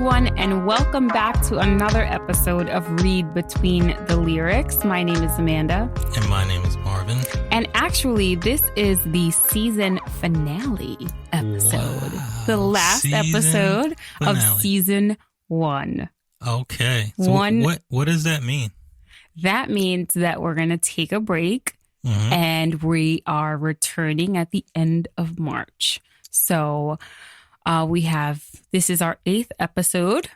everyone, and welcome back to another episode of Read Between the Lyrics. My name is Amanda. And my name is Marvin. And actually, this is the season finale episode. Wow. The last episode of season 1. Okay. So what does that mean? That means that we're going to take a break, and we are returning at the end of March. So this is our 8th episode.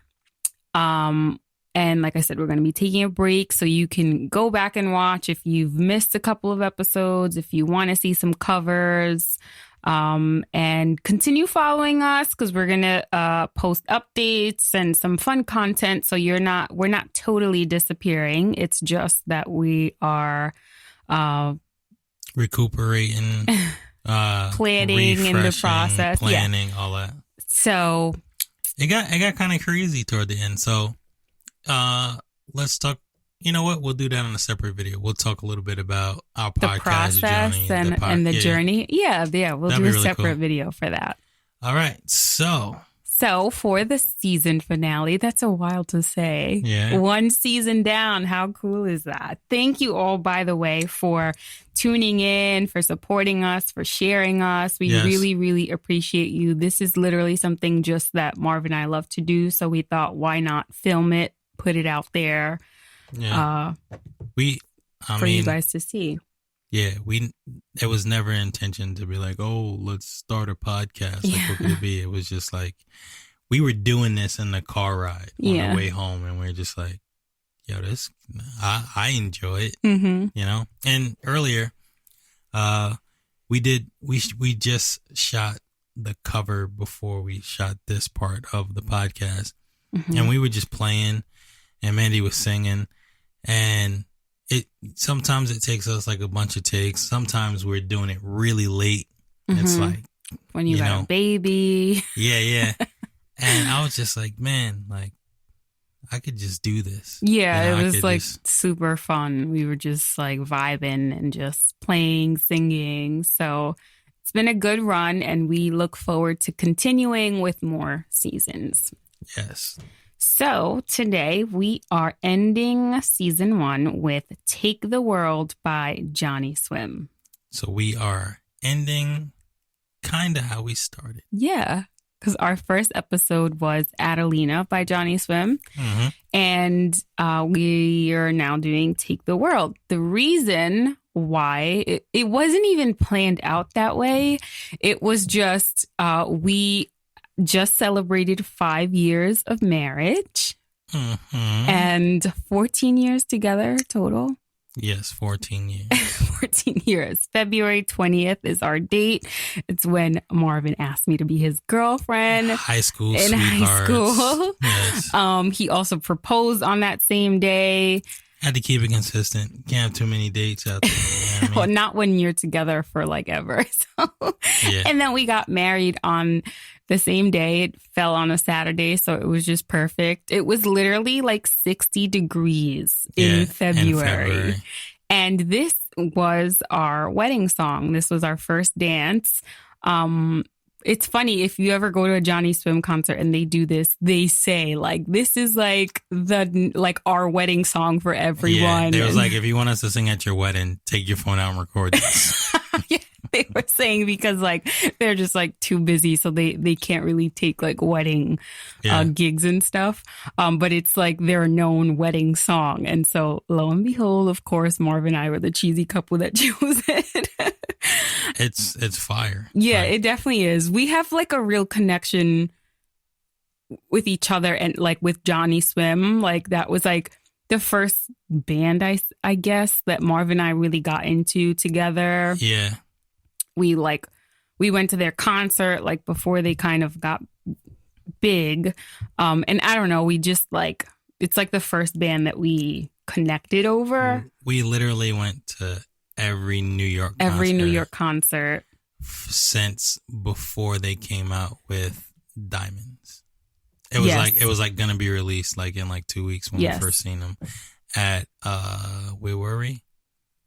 And like I said, we're going to be taking a break so you can go back and watch if you've missed a couple of episodes, if you want to see some covers, and continue following us because we're going to post updates and some fun content. So we're not totally disappearing. It's just that we are recuperating. Planning in the process, planning, all that. So it got kind of crazy toward the end. So let's talk. You know what? We'll do that on a separate video. We'll talk a little bit about our the podcast process journey and the journey. Yeah. We'll do a really separate video for that. All right. So for the season finale, that's a while to say. Yeah. 1 season down. How cool is that? Thank you all, by the way, for tuning in, for supporting us, for sharing us. We really, really appreciate you. This is literally something just that Marvin and I love to do. So we thought, why not film it, put it out there for you guys to see. Yeah, it was never intention to be like, oh, let's start a podcast. Like, what could it be? It was just like, we were doing this in the car ride on the way home. And we are just like, yo, I enjoy it, you know? And earlier, we just shot the cover before we shot this part of the podcast. And we were just playing and Mandy was singing, and sometimes it takes us like a bunch of takes. Sometimes we're doing it really late. It's like when you got a baby. Yeah. And I was just like, man, like I could just do this. Yeah, it was like super fun. We were just like vibing and just playing, singing. So it's been a good run, and we look forward to continuing with more seasons. Yes. So today we are ending season 1 with Take the World by Johnny Swim. So we are ending kind of how we started. Yeah, because our first episode was Adelina by Johnny Swim. And we are now doing Take the World. The reason why, it wasn't even planned out that way. It was just we just celebrated 5 years of marriage and 14 years together total. Yes, 14 years. 14 years. February 20th is our date. It's when Marvin asked me to be his girlfriend. High school in high school. Yes. He also proposed on that same day. Had to keep it consistent. Can't have too many dates out there. You know what I mean? Well, not when you're together for like ever. So. Yeah. And then we got married on the same day. It fell on a Saturday, so it was just perfect. It was literally like 60 degrees in February. And this was our wedding song. This was our first dance. It's funny, if you ever go to a Johnny Swim concert and they do this, they say like, this is like our wedding song for everyone. Yeah, it was like, if you want us to sing at your wedding, take your phone out and record this. Yeah, they were saying because like they're just like too busy, so they can't really take like wedding gigs and stuff. But it's like their known wedding song, and so lo and behold, of course, Marvin and I were the cheesy couple that chose it. It's fire. Yeah, it definitely is. We have like a real connection with each other, and like with Johnny Swim, like that was like the first band I guess that Marvin and I really got into together. Yeah. We went to their concert like before they kind of got big. And I don't know, we just like, it's like the first band that we connected over. We literally went to every New York concert since before they came out with Diamonds. It was like gonna be released like in like 2 weeks when we first seen them at where were we?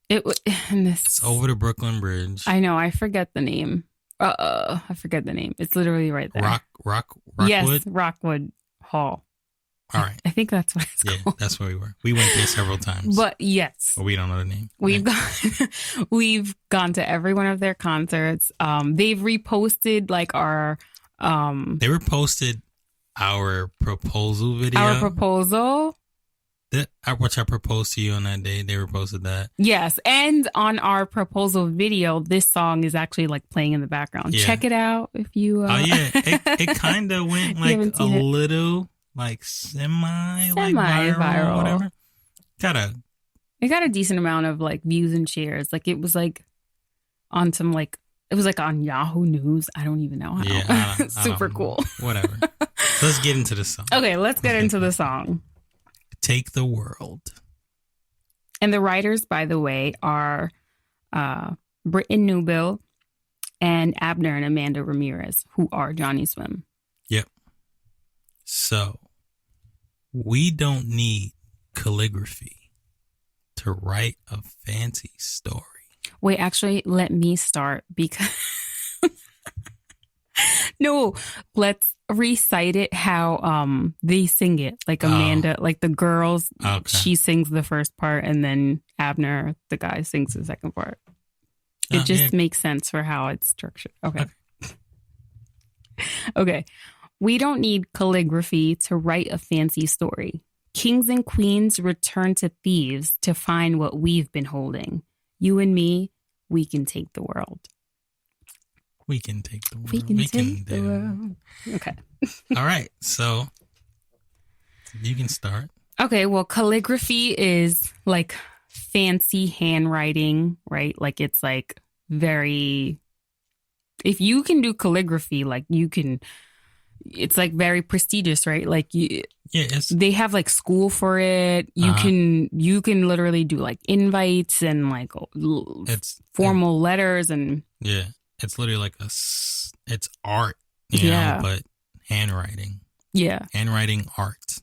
It's over the Brooklyn Bridge. I know, I forget the name. I forget the name. It's literally right there. Rockwood? Yes, Rockwood Hall. All right. I think that's what it's called. That's where we were. We went there several times. But yes. But we don't know the name. We've gone to every one of their concerts. They've reposted like our they reposted our proposal video. Our proposal. Which I proposed to you on that day. They reposted that. Yes. And on our proposal video, this song is actually like playing in the background. Yeah. Check it out if you Oh yeah. It kind of went like a little like semi viral or whatever. It got a decent amount of like views and shares. Like it was like on some like it was like on Yahoo News. I don't even know how. Yeah, super cool. Whatever. Let's get into the song. Okay, let's get into the song. Take the World. And the writers, by the way, are Britton Newbill and Abner and Amanda Ramirez, who are Johnny Swim. Yep. So we don't need calligraphy to write a fancy story. Wait, actually, let me start because... No, let's recite it how they sing it. Like Amanda, like the girls, she sings the first part and then Abner, the guy, sings the second part. It just makes sense for how it's structured. Okay. Okay. We don't need calligraphy to write a fancy story. Kings and queens return to thieves to find what we've been holding. You and me, we can take the world. We can take the world. We can take the world. Okay. All right. So you can start. Okay. Well, calligraphy is like fancy handwriting, right? Like it's like very, if you can do calligraphy, like you can, it's like very prestigious, right? Like they have like school for it. You can literally do like invites and like formal letters and. Yeah. It's literally like it's art, you know, but handwriting. Yeah. Handwriting art.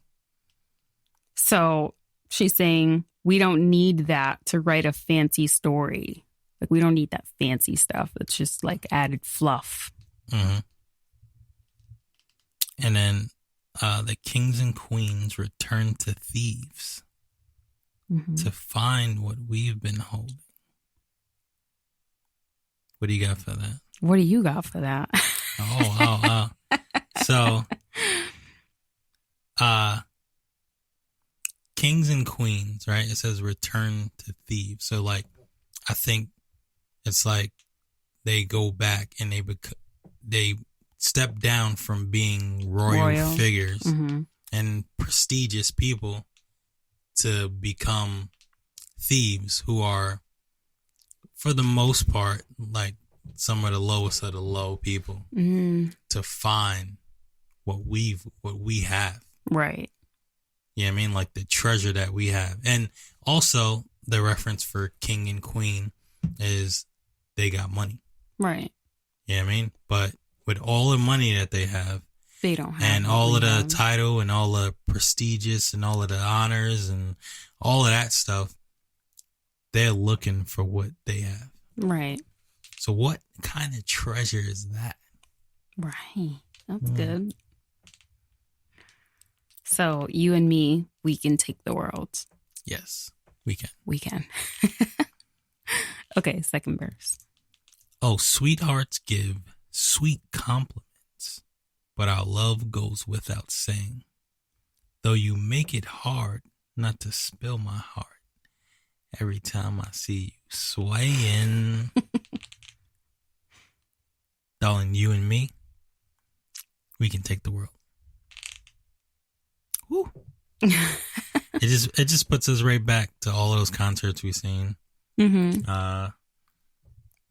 So she's saying we don't need that to write a fancy story. Like we don't need that fancy stuff. It's just like added fluff. Mm-hmm. And then the kings and queens return to thieves to find what we've been holding. What do you got for that? What do you got for that? So, kings and queens, right? It says return to thieves. So, like, I think it's like they go back and they step down from being royal figures and prestigious people to become thieves who are, for the most part, like some of the lowest of the low people to find what we have. Right. Yeah, I mean, like the treasure that we have. And also the reference for king and queen is they got money. Right. Yeah, I mean, but with all the money that they have, they don't have, and all of the title and all the prestigious and all of the honors and all of that stuff, they're looking for what they have. Right. So what kind of treasure is that? Right. That's good. So you and me, we can take the world. Yes, we can. We can. Okay, second verse. Oh, sweethearts give sweet compliments, but our love goes without saying. Though you make it hard not to spill my heart. Every time I see you swaying. Darling, you and me, we can take the world. Woo. It just puts us right back to all those concerts we've seen. The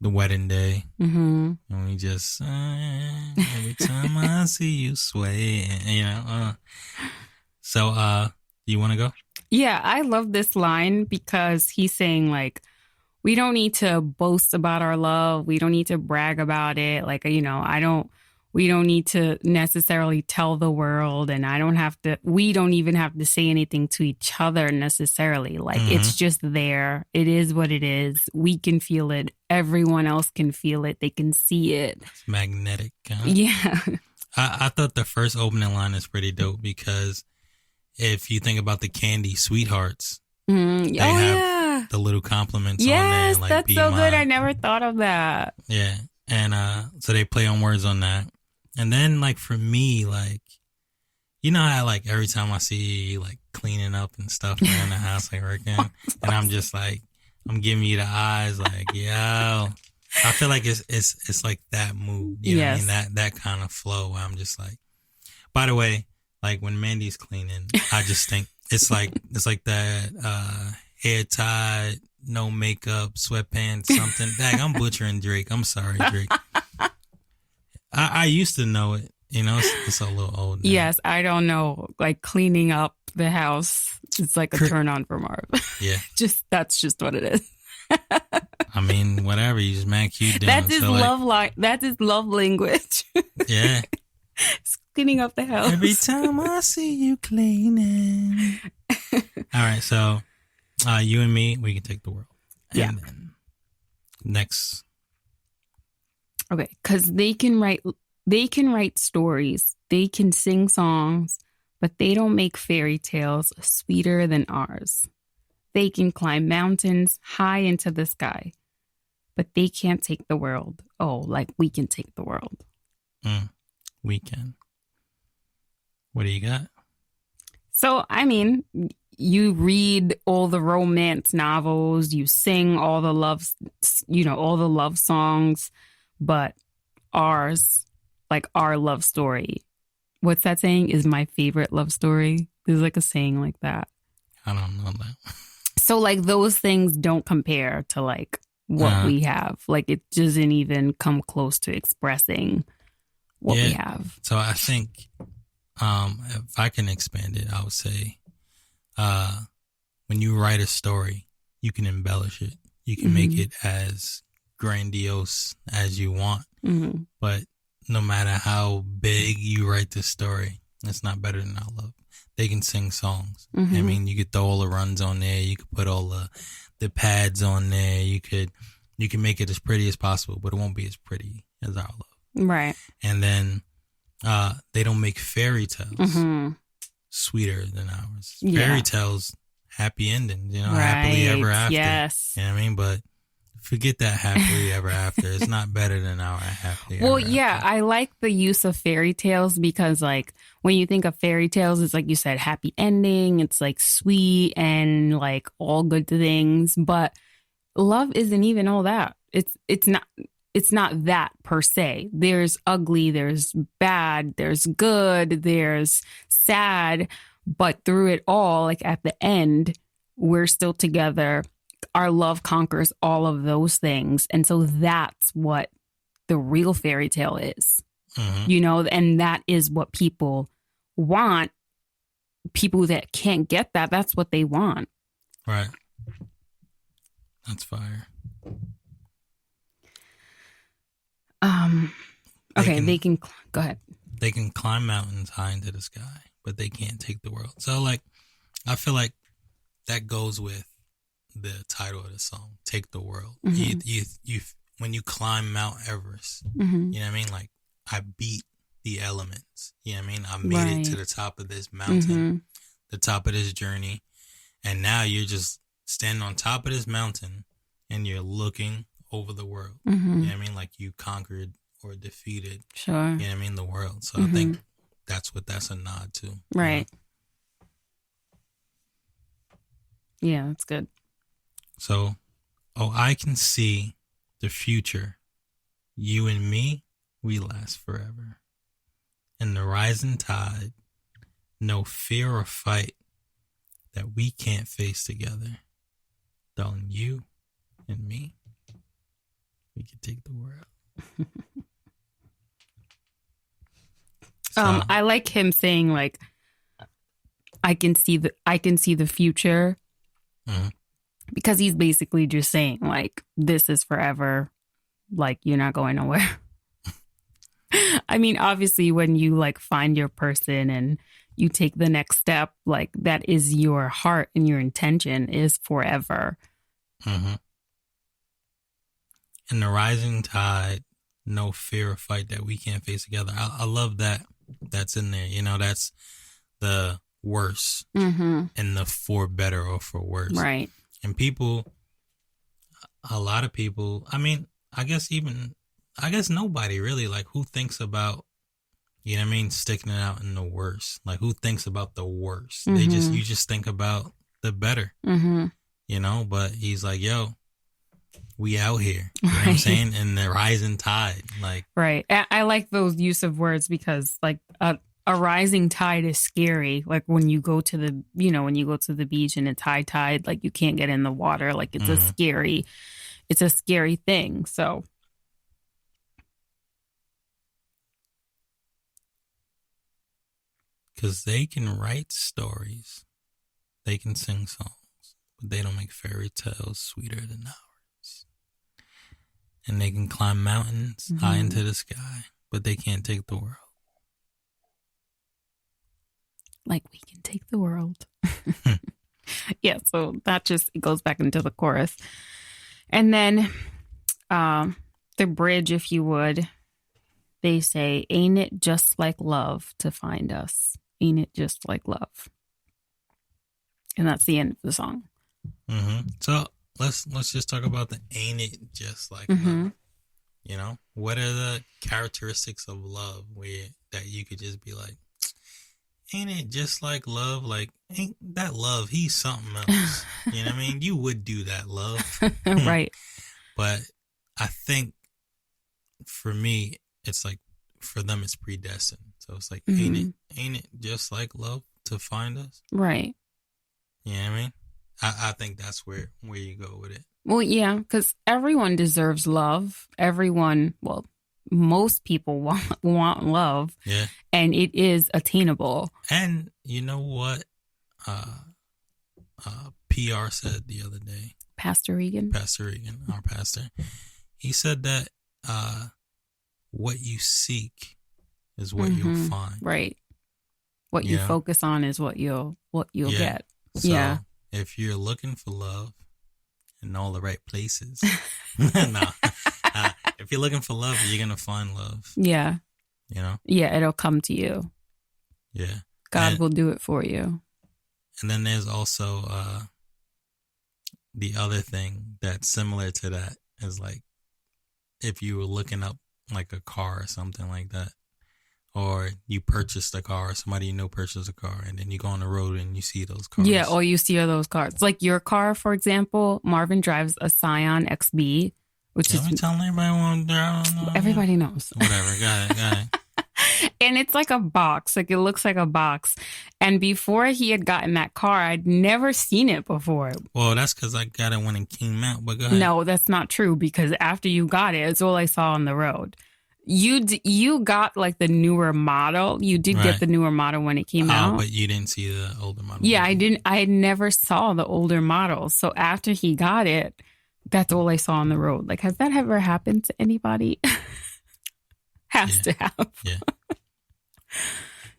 wedding day. And we just, every time I see you sway, you know. So, you want to go? Yeah, I love this line because he's saying, like, we don't need to boast about our love. We don't need to brag about it. Like, you know, we don't need to necessarily tell the world, and we don't even have to say anything to each other necessarily. Like, it's just there. It is what it is. We can feel it. Everyone else can feel it. They can see it. It's magnetic. Huh? Yeah. I thought the first opening line is pretty dope because if you think about the candy Sweethearts, they have the little compliments on there. Like, that's be so mine. good. I never thought of that. Yeah. And so they play on words on that. And then, like, for me, like, you know how, like, every time I see you, like, cleaning up and stuff around the house, like, working, and I'm just, like, I'm giving you the eyes, like, yo. I feel like it's like that mood. You know what I mean? That kind of flow where I'm just like, by the way, like, when Mandy's cleaning, I just think it's like that hair tied, no makeup, sweatpants, something. Dang, I'm butchering Drake. I'm sorry, Drake. I used to know it. You know, it's a little old now. Yes, I don't know. Like, cleaning up the house, it's like a turn on for Marv. Yeah. That's just what it is. I mean, whatever. You just man cute doing. That's his That's his love language. Yeah. It's cleaning up the house. Every time I see you cleaning. All right, so you and me, we can take the world. And then next. Okay, because they can write stories, they can sing songs, but they don't make fairy tales sweeter than ours. They can climb mountains high into the sky, but they can't take the world. Oh, like we can take the world. We can. What do you got? So, I mean, you read all the romance novels, you sing all the all the love songs, but ours, like our love story, what's that saying? Is my favorite love story. There's like a saying like that. I don't know that. So, like, those things don't compare to like what we have. Like, it doesn't even come close to expressing what we have. So I think if I can expand it, I would say when you write a story, you can embellish it. You can make it as grandiose as you want. Mm-hmm. But no matter how big you write the story, it's not better than our love. They can sing songs. Mm-hmm. I mean, you could throw all the runs on there. You could put all the pads on there. You can make it as pretty as possible, but it won't be as pretty as our love. Right. And then they don't make fairy tales sweeter than ours. Yeah. Fairy tales, happy endings, happily ever after. Yes. You know what I mean? But forget that happily ever after. It's not better than our happily ever after. Well, yeah, I like the use of fairy tales because, like, when you think of fairy tales, it's like you said, happy ending. It's like sweet and like all good things. But love isn't even all that. It's not that per se. There's ugly, there's bad, there's good, there's sad. But through it all, like at the end, we're still together. Our love conquers all of those things. And so that's what the real fairy tale is, and that is what people want. People that can't get that, that's what they want. Right. That's fire. They can go ahead. They can climb mountains high into the sky, but they can't take the world. So, like, I feel like that goes with the title of the song, "Take the World." You when you climb Mount Everest, you know what I mean? Like, I beat the elements. You know what I mean? I made it to the top of this mountain, the top of this journey, and now you're just standing on top of this mountain and you're looking over the world. You know what I mean? Like, you conquered or defeated, sure, you know what I mean, the world. So I think that's a nod to. Right. Yeah, that's good. So, I can see the future. You and me, we last forever. In the rising tide, no fear or fight that we can't face together. Darling, you and me, we can take the world. So, I like him saying, like, I can see the future. Because he's basically just saying, like, this is forever. Like, you're not going nowhere. I mean, obviously, when you, like, find your person and you take the next step, like, that is your heart and your intention is forever. In the rising tide, no fear or fight that we can't face together. I love that. That's in there. You know, that's the worse and the for better or for worse. Right. And people, a lot of people, I mean, I guess nobody really, like, who thinks about, you know what I mean, sticking it out in the worst. Like, who thinks about the worst? You just think about the better, you know? But he's like, yo, we out here, you know what I'm saying? And the rising tide, like. Right. I like those use of words because, like, a rising tide is scary. Like when you go to the beach and it's high tide, like you can't get in the water. Like it's a scary thing. So. Because they can write stories, they can sing songs, but they don't make fairy tales sweeter than ours. And they can climb mountains high into the sky, but they can't take the world. Like we can take the world. Yeah, so that just goes back into the chorus. And then the bridge, if you would, they say, ain't it just like love to find us? Ain't it just like love? And that's the end of the song. So let's just talk about the ain't it just like love. You know, what are the characteristics of love that you could just be like, ain't it just like love? Like, ain't that love? He's something else. You know what I mean? You would do that, love. Right. But I think for me, it's like, for them, it's predestined. So it's like, ain't it just like love to find us? Right. You know what I mean? I think that's where you go with it. Well, yeah, because everyone deserves love. Most people want love. Yeah. And it is attainable. And you know what? PR said the other day. Pastor Regan, our pastor, he said that what you seek is what you'll find. Right. What you focus on is what you'll get. So if you're looking for love in all the right places, if you're looking for love, you're going to find love. Yeah. You know? Yeah, it'll come to you. Yeah. God will do it for you. And then there's also the other thing that's similar to that is like if you were looking up like a car or something like that, or you purchased a car, or somebody you know purchased a car, and then you go on the road and you see those cars. Yeah, all you see are those cars. Like your car, for example, Marvin drives a Scion XB, which is... telling everybody what drive. Everybody knows. Whatever, got it. And it's like a box. Like it looks like a box. And before he had gotten that car, I'd never seen it before. Well, that's because I got it when it came out, but go ahead. No, that's not true because after you got it, it's all I saw on the road. You got like the newer model. You did get the newer model when it came out. But you didn't see the older model. Yeah, I didn't. I never saw the older models. So after he got it, that's all I saw on the road. Like, has that ever happened to anybody? Has to have. Yeah.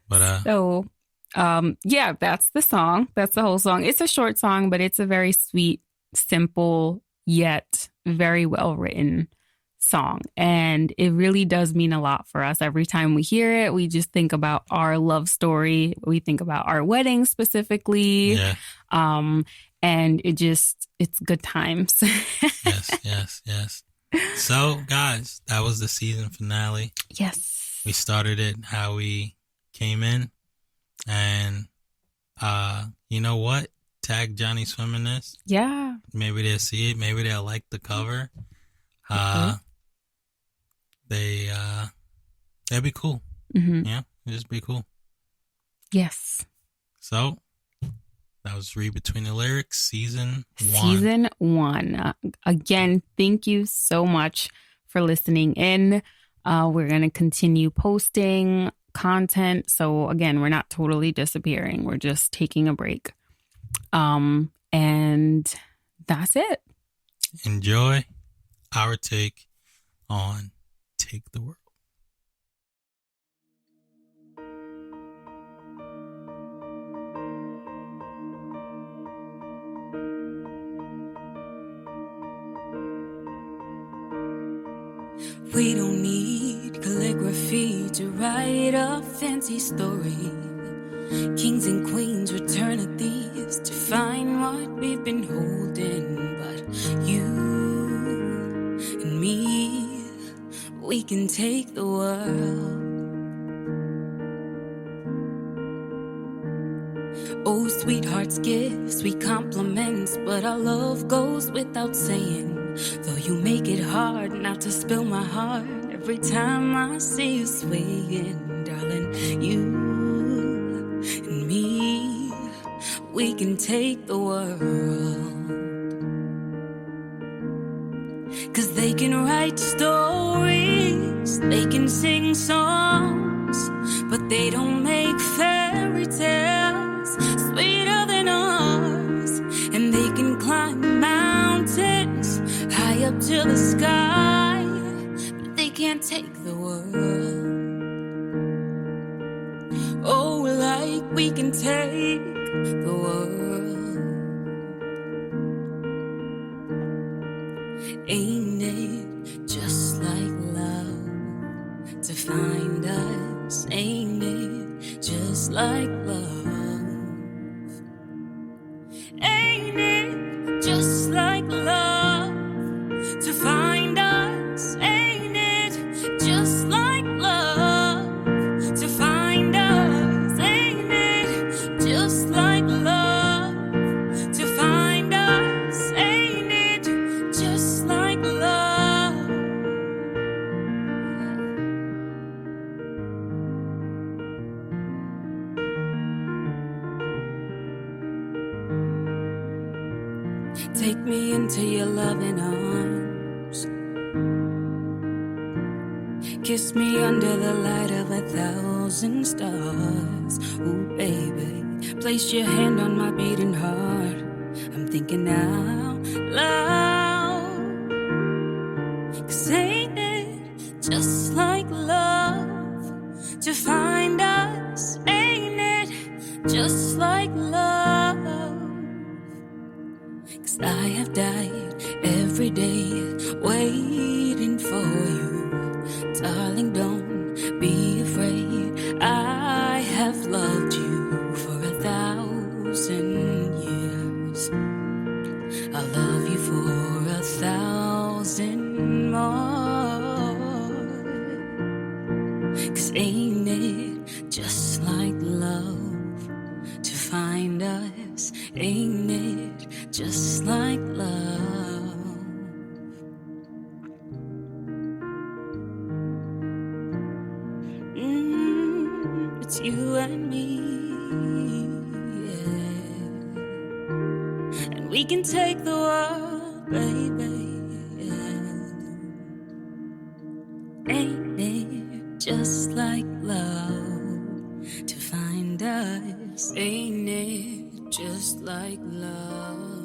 But so, that's the song. That's the whole song. It's a short song, but it's a very sweet, simple, yet very well written song. And it really does mean a lot for us. Every time we hear it, we just think about our love story. We think about our wedding specifically. Yeah. And it's good times. Yes. So, guys, that was the season finale. Yes. We started it how we came in. And you know what? Tag Johnny Swim in this. Yeah. Maybe they'll see it. Maybe they'll like the cover. That'd be cool. Yeah, it'd just be cool. Yes. So that was Read Between the Lyrics, season 1. Season 1. Again, thank you so much for listening in. We're going to continue posting content. So again, we're not totally disappearing. We're just taking a break. And that's it. Enjoy our take on Take the World. We don't need calligraphy to write a fancy story. Kings and queens return at these to find what we've been holding. But you and me, we can take the world. Oh, sweethearts give sweet compliments, but our love goes without saying. Though you make it hard not to spill my heart every time I see you swaying. Darling, you and me, we can take the world. 'Cause they can write stories, they can sing songs, but they don't make fairy tales sweeter than ours. And they can climb mountains high up to the sky, but they can't take the world. Oh, like we can take the world. Ain't it just like love to find us? Ain't it just like love? Ain't it just like love to find us? Ain't it just like love to find us? Ain't it just like love to find us? Ain't it just like love? Take me into your loving arms. Kiss me under the light of 1,000 stars. Ooh, baby, place your hand on my beating heart. I'm thinking out loud. 'Cause ain't it just like love to find us? Ain't it just like love? 'Cause I have died every day waiting for you. Darling, don't be afraid. I have loved you for 1,000 years. I'll love you for 1,000 more. 'Cause ain't it just like love to find us? Ain't it just like love? It's you and me, yeah. And we can take the world, baby, yeah. Ain't it just like love to find us? Ain't it just like love?